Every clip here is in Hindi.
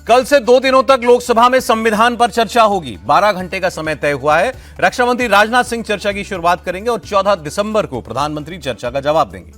कल से 2 दिनों तक लोकसभा में संविधान पर चर्चा होगी। 12 घंटे का समय तय हुआ है। रक्षा मंत्री राजनाथ सिंह चर्चा की शुरुआत करेंगे और 14 दिसंबर को प्रधानमंत्री चर्चा का जवाब देंगे।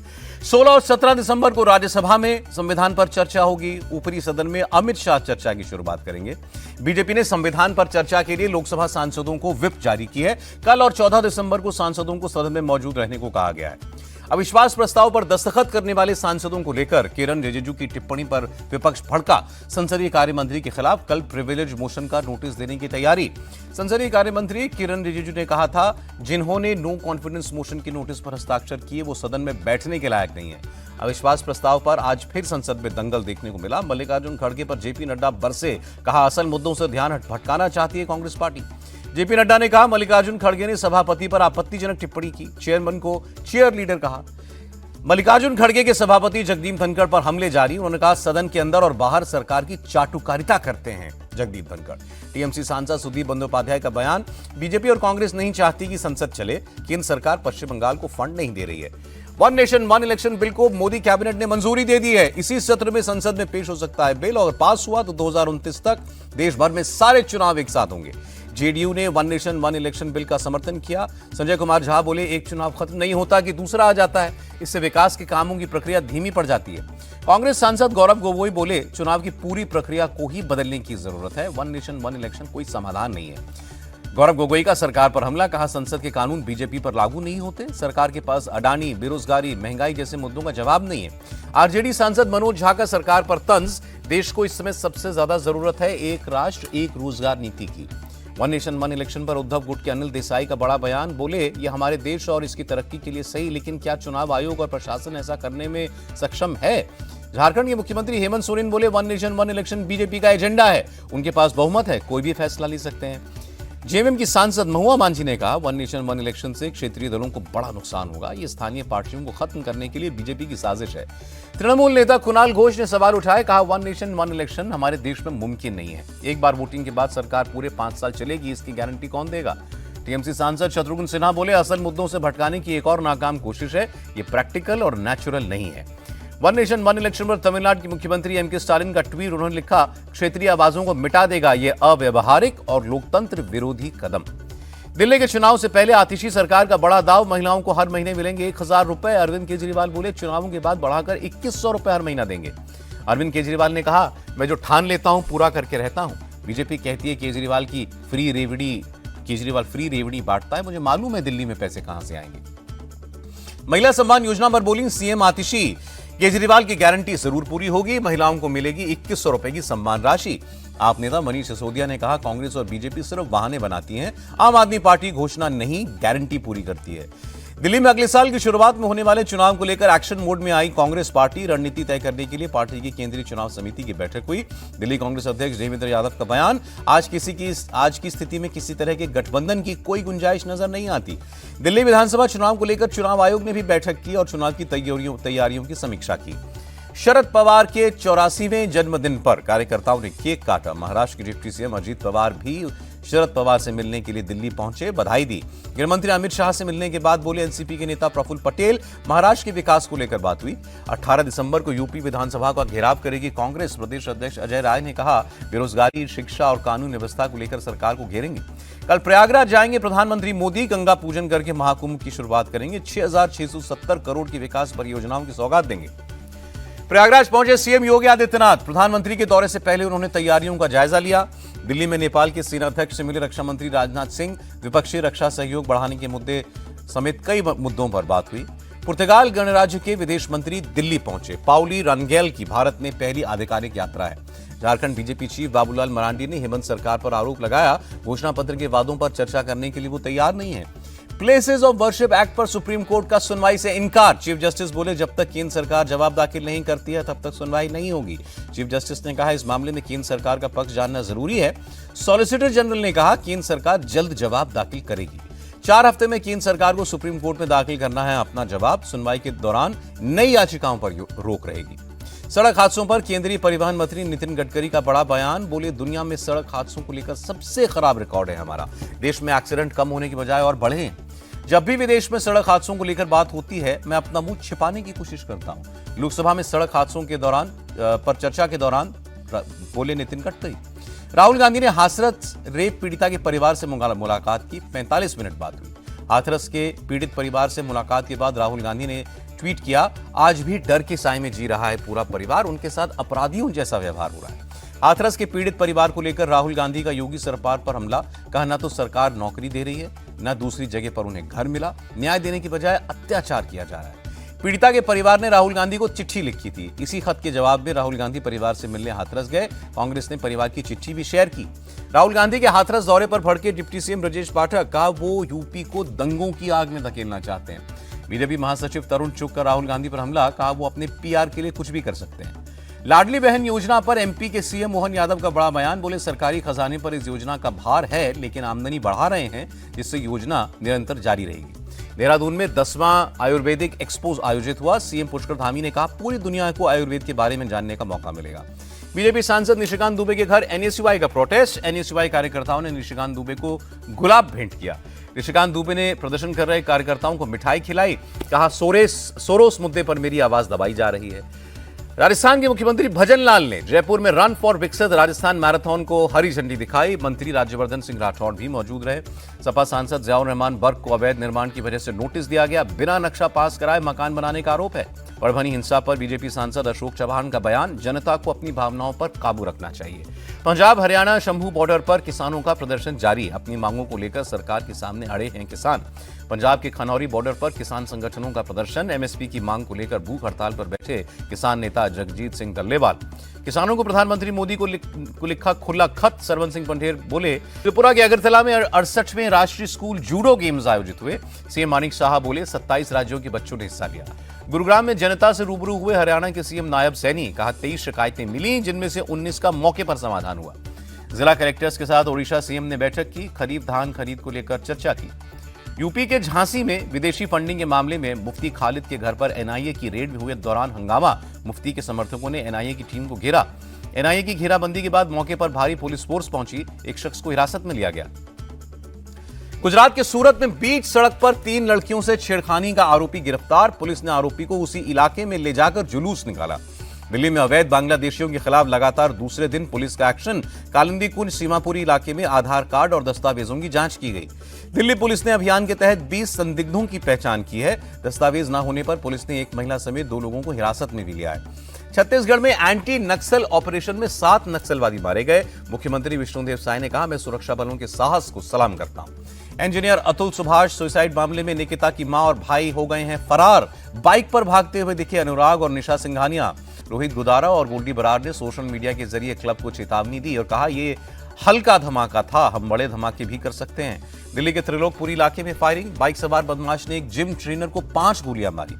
16 और 17 दिसंबर को राज्यसभा में संविधान पर चर्चा होगी। ऊपरी सदन में अमित शाह चर्चा की शुरुआत करेंगे। बीजेपी ने संविधान पर चर्चा के लिए लोकसभा सांसदों को व्हिप जारी की है। कल और 14 दिसंबर को सांसदों को सदन में मौजूद रहने को कहा गया है। अविश्वास प्रस्ताव पर दस्तखत करने वाले सांसदों को लेकर किरण रिजिजू की टिप्पणी पर विपक्ष भड़का। संसदीय कार्य मंत्री के खिलाफ कल प्रिविलेज मोशन का नोटिस देने की तैयारी। संसदीय कार्य मंत्री किरण रिजिजू ने कहा था, जिन्होंने नो कॉन्फिडेंस मोशन के नोटिस पर हस्ताक्षर किए वो सदन में बैठने के लायक नहीं है। अविश्वास प्रस्ताव पर आज फिर संसद में दंगल देखने को मिला। मल्लिकार्जुन खड़गे पर जेपी नड्डा बरसे। कहा, असल मुद्दों से ध्यान भटकाना चाहती है कांग्रेस पार्टी। जेपी नड्डा ने कहा, मल्लिकार्जुन खड़गे ने सभापति पर आपत्तिजनक टिप्पणी की। चेयरमैन को चेयर लीडर कहा। मल्लिकार्जुन खड़गे के सभापति जगदीप धनखड़ पर हमले जारी। उन्होंने कहा, सदन के अंदर और बाहर सरकार की चाटुकारिता करते हैं जगदीप धनखड़। टीएमसी सांसद सुदीप बंदोपाध्याय का बयान, बीजेपी और कांग्रेस नहीं चाहती कि संसद चले। केंद्र सरकार पश्चिम बंगाल को फंड नहीं दे रही है। One nation one election bill को मोदी कैबिनेट ने मंजूरी दे दी है। इसी सत्र में संसद में पेश हो सकता है बिल और पास हुआ तो 2029 तक देश भर में सारे चुनाव एक साथ होंगे। जेडीयू ने one nation one election bill का समर्थन किया। संजय कुमार झा बोले, एक चुनाव खत्म नहीं होता कि दूसरा आ जाता है, इससे विकास के कामों की प्रक्रिया धीमी पड़ जाती है। कांग्रेस सांसद गौरव गोगोई बोले, चुनाव की पूरी प्रक्रिया को ही बदलने की जरूरत है। वन नेशन वन इलेक्शन कोई समाधान नहीं है। गौरव गोगोई का सरकार पर हमला। कहा, संसद के कानून बीजेपी पर लागू नहीं होते। सरकार के पास अडानी, बेरोजगारी, महंगाई जैसे मुद्दों का जवाब नहीं है। आरजेडी सांसद मनोज झा का सरकार पर तंज। देश को इस समय सबसे ज्यादा जरूरत है एक राष्ट्र एक रोजगार नीति की। वन नेशन वन इलेक्शन पर उद्धव गुट के अनिल देसाई का बड़ा बयान। बोले, ये हमारे देश और इसकी तरक्की के लिए सही, लेकिन क्या चुनाव आयोग और प्रशासन ऐसा करने में सक्षम है? झारखंड के मुख्यमंत्री हेमंत सोरेन बोले, one nation one election BJP का एजेंडा है। उनके पास बहुमत है, कोई भी फैसला ले सकते हैं। जेएमएम की सांसद महुआ मांझी ने कहा, वन नेशन वन इलेक्शन से क्षेत्रीय दलों को बड़ा नुकसान होगा। ये स्थानीय पार्टियों को खत्म करने के लिए बीजेपी की साजिश है। तृणमूल नेता कुणाल घोष ने सवाल उठाए। कहा, वन नेशन वन इलेक्शन हमारे देश में मुमकिन नहीं है। एक बार वोटिंग के बाद सरकार पूरे 5 साल चलेगी, इसकी गारंटी कौन देगा? टीएमसी सांसद शत्रुघ्न सिन्हा बोले, असल मुद्दों से भटकाने की एक और नाकाम कोशिश है। ये प्रैक्टिकल और नेचुरल नहीं है। वन नेशन वन इलेक्शन पर तमिलनाडु के मुख्यमंत्री एमके स्टालिन का ट्वीट। उन्होंने लिखा, क्षेत्रीय आवाजों को मिटा देगा ये अव्यवहारिक और लोकतंत्र विरोधी कदम। दिल्ली के चुनाव से पहले आतिशी सरकार का बड़ा दाव। महिलाओं को हर महीने मिलेंगे 1000 रुपए। अरविंद केजरीवाल बोले, चुनावों के बाद बढ़ाकर 2100 रुपए हर महीना देंगे। अरविंद केजरीवाल ने कहा, मैं जो ठान लेता हूं पूरा करके रहता हूं। बीजेपी कहती है केजरीवाल फ्री रेवड़ी बांटता है। मुझे मालूम है दिल्ली में पैसे कहां से आएंगे। महिला सम्मान योजना पर बोली सीएम आतिशी, केजरीवाल की गारंटी जरूर पूरी होगी। महिलाओं को मिलेगी 2100 रुपए की सम्मान राशि। आप नेता मनीष सिसोदिया ने कहा, कांग्रेस और बीजेपी सिर्फ बहाने बनाती हैं। आम आदमी पार्टी घोषणा नहीं, गारंटी पूरी करती है। दिल्ली में अगले साल की शुरुआत में होने वाले चुनाव को लेकर एक्शन मोड में आई कांग्रेस पार्टी। रणनीति तय करने के लिए पार्टी की केंद्रीय चुनाव समिति की बैठक हुई। दिल्ली कांग्रेस अध्यक्ष देवेंद्र यादव का बयान, आज की स्थिति में किसी तरह के गठबंधन की कोई गुंजाइश नजर नहीं आती। दिल्ली विधानसभा चुनाव को लेकर चुनाव आयोग ने भी बैठक की और चुनाव की तैयारियों की समीक्षा की। शरद पवार के 84वें जन्मदिन पर कार्यकर्ताओं ने केक काटा। महाराष्ट्र के डिप्टी सीएम अजीत पवार भी शरद पवार से मिलने के लिए दिल्ली पहुंचे, बधाई दी। गृहमंत्री अमित शाह से मिलने के बाद बोले एनसीपी के नेता प्रफुल्ल पटेल। महाराष्ट्र के विकास को लेकर बात हुई। 18 दिसंबर को यूपी विधानसभा का घेराव करेगी कांग्रेस। प्रदेश अध्यक्ष अजय राय ने कहा, बेरोजगारी, शिक्षा और कानून व्यवस्था को लेकर सरकार को घेरेंगे। कल प्रयागराज जाएंगे प्रधानमंत्री मोदी। गंगा पूजन करके महाकुंभ की शुरुआत करेंगे। 6670 करोड़ की विकास परियोजनाओं की सौगात देंगे। प्रयागराज पहुंचे सीएम योगी आदित्यनाथ। प्रधानमंत्री के दौरे से पहले उन्होंने तैयारियों का जायजा लिया। दिल्ली में नेपाल के सेनाध्यक्ष से मिले रक्षा मंत्री राजनाथ सिंह। द्विपक्षीय रक्षा सहयोग बढ़ाने के मुद्दे समेत कई मुद्दों पर बात हुई। पुर्तगाल गणराज्य के विदेश मंत्री दिल्ली पहुंचे। पाउली रनगेल की भारत में पहली आधिकारिक यात्रा है। झारखंड बीजेपी चीफ बाबूलाल मरांडी ने हेमंत सरकार पर आरोप लगाया, घोषणा पत्र के वादों पर चर्चा करने के लिए वो तैयार नहीं है। प्लेसेस ऑफ वर्शिप एक्ट पर सुप्रीम कोर्ट का सुनवाई से इनकार। चीफ जस्टिस बोले, जब तक केंद्र सरकार जवाब दाखिल नहीं करती है तब तक सुनवाई नहीं होगी। चीफ जस्टिस ने कहा, इस मामले में केंद्र सरकार का पक्ष जानना जरूरी है। सॉलिसिटर जनरल ने कहा, केंद्र सरकार जल्द जवाब दाखिल करेगी। 4 हफ्ते में केंद्र सरकार को सुप्रीम कोर्ट में दाखिल करना है अपना जवाब। सुनवाई के दौरान नई याचिकाओं पर रोक रहेगी। सड़क हादसों पर केंद्रीय परिवहन मंत्री नितिन गडकरी का बड़ा बयान। बोले, दुनिया में सड़क हादसों को लेकर सबसे खराब रिकॉर्ड है हमारा। देश में एक्सीडेंट कम होने की बजाय और बढ़े। जब भी विदेश में सड़क हादसों को लेकर बात होती है, मैं अपना मुंह छिपाने की कोशिश करता हूं। लोकसभा में सड़क हादसों के दौरान पर चर्चा के दौरान बोले नितिन गडकरी। राहुल गांधी ने हाथरस रेप पीड़िता के परिवार से मुलाकात की। 45 मिनट बात हुई। हाथरस के पीड़ित परिवार से मुलाकात के बाद राहुल गांधी ने ट्वीट किया, आज भी डर के साए में जी रहा है पूरा परिवार, उनके साथ अपराधियों जैसा व्यवहार हो रहा है। हाथरस के पीड़ित परिवार को लेकर राहुल गांधी का योगी सरकार पर हमला। कहा, न तो सरकार नौकरी दे रही है, न दूसरी जगह पर उन्हें घर मिला, न्याय देने की बजाय अत्याचार किया जा रहा है। पीड़िता के परिवार ने राहुल गांधी को चिट्ठी लिखी थी। इसी खत के जवाब में राहुल गांधी परिवार से मिलने हाथरस गए। कांग्रेस ने परिवार की चिट्ठी भी शेयर की। राहुल गांधी के हाथरस दौरे पर भड़के डिप्टी सीएम ब्रजेश पाठक। कहा, वो यूपी को दंगों की आग में धकेलना चाहते हैं। बीजेपी महासचिव तरुण चुग का राहुल गांधी पर हमला। कहा, वो अपने पीआर के लिए कुछ भी कर सकते हैं। लाडली बहन योजना पर एमपी के सीएम मोहन यादव का बड़ा बयान। बोले, सरकारी खजाने पर इस योजना का भार है, लेकिन आमदनी बढ़ा रहे हैं, जिससे योजना निरंतर जारी रहेगी। देहरादून में 10वां आयुर्वेदिक एक्सपो आयोजित हुआ। सीएम पुष्कर धामी ने कहा, पूरी दुनिया को आयुर्वेद के बारे में जानने का मौका मिलेगा। बीजेपी सांसद निशिकांत दुबे के घर एनएसयूआई का प्रोटेस्ट। एनएसयूआई कार्यकर्ताओं ने निशिकांत दुबे को गुलाब भेंट किया। निशिकांत दुबे ने प्रदर्शन कर रहे कार्यकर्ताओं को मिठाई खिलाई। कहा, सोरोस मुद्दे पर मेरी आवाज दबाई जा रही है। राजस्थान के मुख्यमंत्री भजन लाल ने जयपुर में रन फॉर विकसित राजस्थान मैराथन को हरी झंडी दिखाई। मंत्री राज्यवर्धन सिंह राठौड़ भी मौजूद रहे। सपा सांसद जियाउर रहमान बर्ग को अवैध निर्माण की वजह से नोटिस दिया गया। बिना नक्शा पास कराए मकान बनाने का आरोप है। परभनी हिंसा पर बीजेपी सांसद अशोक चौहान का बयान। जनता को अपनी भावनाओं पर काबू रखना चाहिए। पंजाब हरियाणा शंभू बॉर्डर पर किसानों का प्रदर्शन जारी। अपनी मांगों को लेकर सरकार के सामने अड़े हैं किसान। पंजाब के खनौरी बॉर्डर पर किसान संगठनों का प्रदर्शन। एमएसपी की मांग को लेकर भूख हड़ताल पर बैठे किसान नेता जगजीत सिंह डल्लेवाल। किसानों को प्रधानमंत्री मोदी को लिखा खुला खत। सरवन सिंह पंढेर बोले, त्रिपुरा के अगरतला में 68वें राष्ट्रीय स्कूल जूडो गेम्स आयोजित हुए। सीएम मानिक साहा बोले, 27 राज्यों के बच्चों ने हिस्सा लिया। गुरुग्राम में जनता से रूबरू हुए हरियाणा के सीएम नायब सैनी। कहा, 23 शिकायतें मिली, जिनमें से 19 का मौके पर समाधान हुआ। जिला कलेक्टर्स के साथ ओडिशा सीएम ने बैठक की। खरीफ धान खरीद को लेकर चर्चा की। यूपी के झांसी में विदेशी फंडिंग के मामले में मुफ्ती खालिद के घर पर एनआईए की रेड हुए दौरान हंगामा। मुफ्ती के समर्थकों ने एनआईए की टीम को घेरा। एनआईए की घेराबंदी के बाद मौके पर भारी पुलिस फोर्स पहुंची। एक शख्स को हिरासत में लिया गया। गुजरात के सूरत में बीच सड़क पर 3 लड़कियों से छेड़खानी का आरोपी गिरफ्तार। पुलिस ने आरोपी को उसी इलाके में ले जाकर जुलूस निकाला। दिल्ली में अवैध बांग्लादेशियों के खिलाफ लगातार दूसरे दिन पुलिस का एक्शन। कालिंदी कुंज सीमापुरी इलाके में आधार कार्ड और दस्तावेजों की जांच की गई। दिल्ली पुलिस ने अभियान के तहत 20 संदिग्धों की पहचान की है। दस्तावेज न होने पर पुलिस ने एक महिला समेत 2 लोगों को हिरासत में भी लिया है। छत्तीसगढ़ में एंटी नक्सल ऑपरेशन में 7 नक्सलवादी मारे गए। मुख्यमंत्री विष्णुदेव साय ने कहा, मैं सुरक्षा बलों के साहस को सलाम करता हूं। इंजीनियर अतुल सुभाष सुसाइड मामले में निकिता की मां और भाई हो गए हैं फरार। बाइक पर भागते हुए दिखे अनुराग और निशा सिंघानिया। रोहित गुदारा और गोल्डी बरार ने सोशल मीडिया के जरिए क्लब को चेतावनी दी और कहा, ये हल्का धमाका था, हम बड़े धमाके भी कर सकते हैं। दिल्ली के त्रिलोकपुरी इलाके में फायरिंग। बाइक सवार बदमाश ने एक जिम ट्रेनर को 5 गोलियां मारी।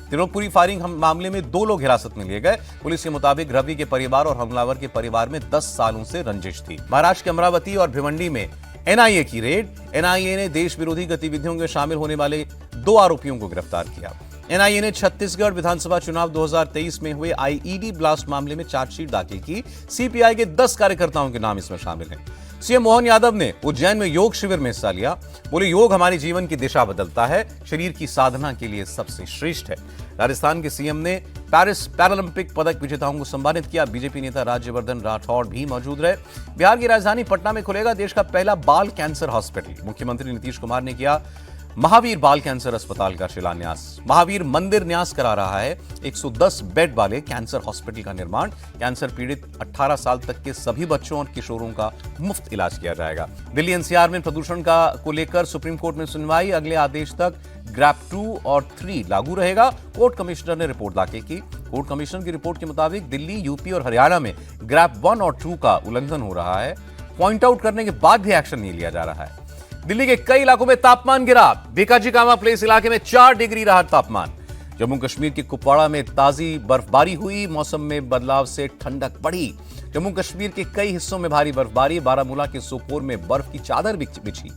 त्रिलोकपुरी फायरिंग मामले में 2 लोग हिरासत में लिए गए। पुलिस के मुताबिक रवि के परिवार और हमलावर के परिवार में 10 सालों से रंजिश थी। महाराष्ट्र के अमरावती और भिवंडी में एनआईए की रेड। एनआईए ने देश विरोधी गतिविधियों में शामिल होने वाले 2 आरोपियों को गिरफ्तार किया। एनआईए ने छत्तीसगढ़ विधानसभा चुनाव 2023 में हुए आईईडी ब्लास्ट मामले में चार्जशीट दाखिल की। सीपीआई के 10 कार्यकर्ताओं के नाम इसमें शामिल हैं। सीएम मोहन यादव ने उज्जैन में योग शिविर में हिस्सा लिया। बोले, योग हमारे जीवन की दिशा बदलता है, शरीर की साधना के लिए सबसे श्रेष्ठ है। राजस्थान के सीएम ने पेरिस पैरालंपिक पदक विजेताओं को सम्मानित किया। बीजेपी नेता राज्यवर्धन राठौड़ भी मौजूद रहे। बिहार की राजधानी पटना में खुलेगा देश का पहला बाल कैंसर हॉस्पिटल। मुख्यमंत्री नीतीश कुमार ने किया महावीर बाल कैंसर अस्पताल का शिलान्यास। महावीर मंदिर न्यास करा रहा है 110 बेड वाले कैंसर हॉस्पिटल का निर्माण। कैंसर पीड़ित 18 साल तक के सभी बच्चों और किशोरों का मुफ्त इलाज किया जाएगा। दिल्ली एनसीआर में प्रदूषण को लेकर सुप्रीम कोर्ट में सुनवाई। अगले आदेश तक ग्रैप 2 और 3 लागू रहेगा। कोर्ट कमिश्नर ने रिपोर्ट दाखिल की। कोर्ट कमिश्नर की रिपोर्ट के मुताबिक दिल्ली, यूपी और हरियाणा में ग्रैप 1 और 2 का उल्लंघन हो रहा है। पॉइंट आउट करने के बाद भी एक्शन नहीं लिया जा रहा है। दिल्ली के कई इलाकों में तापमान गिरा। बीकाजी कामा प्लेस इलाके में 4 डिग्री रहा तापमान। जम्मू कश्मीर के कुपवाड़ा में ताजी बर्फबारी हुई। मौसम में बदलाव से ठंडक बढ़ी। जम्मू कश्मीर के कई हिस्सों में भारी बर्फबारी। बारामूला के सोपोर में बर्फ की चादर बिछी।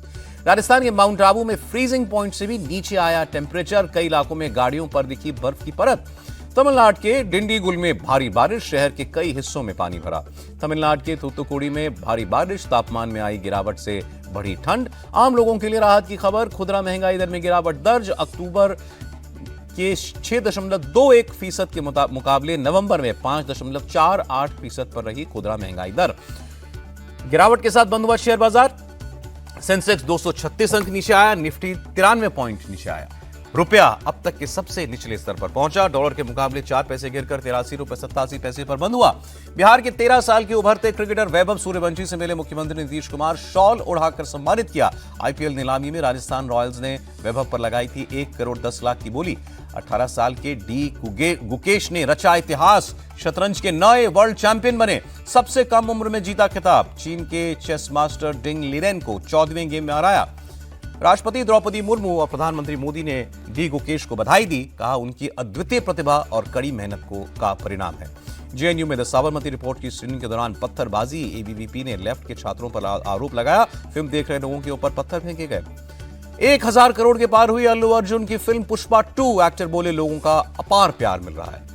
राजस्थान के माउंट आबू में फ्रीजिंग पॉइंट से भी नीचे आया टेम्परेचर। कई इलाकों में गाड़ियों पर दिखी बर्फ की परत। तमिलनाडु के डिंडीगुल में भारी बारिश। शहर के कई हिस्सों में पानी भरा। तमिलनाडु के तूतुकुड़ी में भारी बारिश। तापमान में आई गिरावट से बढ़ी ठंड। आम लोगों के लिए राहत की खबर। खुदरा महंगाई दर में गिरावट दर्ज। अक्टूबर के 6.21% के मुकाबले नवंबर में 5.48% पर रही खुदरा महंगाई दर। गिरावट के साथ बंद हुआ शेयर बाजार। सेंसेक्स 236 अंक नीचे आया, निफ्टी 93 पॉइंट नीचे आया। रुपया अब तक के सबसे निचले स्तर पर पहुंचा, डॉलर के मुकाबले 4 पैसे गिरकर 83 रुपए 87 पैसे पर बंद हुआ। बिहार के 13 साल के उभरते क्रिकेटर वैभव सूर्यवंशी से मिले मुख्यमंत्री नीतीश कुमार, शॉल उड़ाकर सम्मानित किया। आईपीएल नीलामी में राजस्थान रॉयल्स ने वैभव पर लगाई थी 1 करोड़ 10 लाख की बोली। 18 साल के डी गुकेश ने रचा इतिहास, शतरंज के नए वर्ल्ड चैंपियन बने। सबसे कम उम्र में जीता खिताब, चीन के चेस मास्टर डिंग लिरेन को 14वें गेम में हराया। राष्ट्रपति द्रौपदी मुर्मू और प्रधानमंत्री मोदी ने डी गुकेश को बधाई दी, कहा उनकी अद्वितीय प्रतिभा और कड़ी मेहनत का परिणाम है। जेएनयू में द साबरमती रिपोर्ट की स्क्रीनिंग के दौरान पत्थरबाजी, एबीवीपी ने लेफ्ट के छात्रों पर आरोप लगाया। फिल्म देख रहे लोगों के ऊपर पत्थर फेंके गए। 1000 करोड़ के पार हुई अल्लू अर्जुन की फिल्म पुष्पा 2, एक्टर बोले लोगों का अपार प्यार मिल रहा है।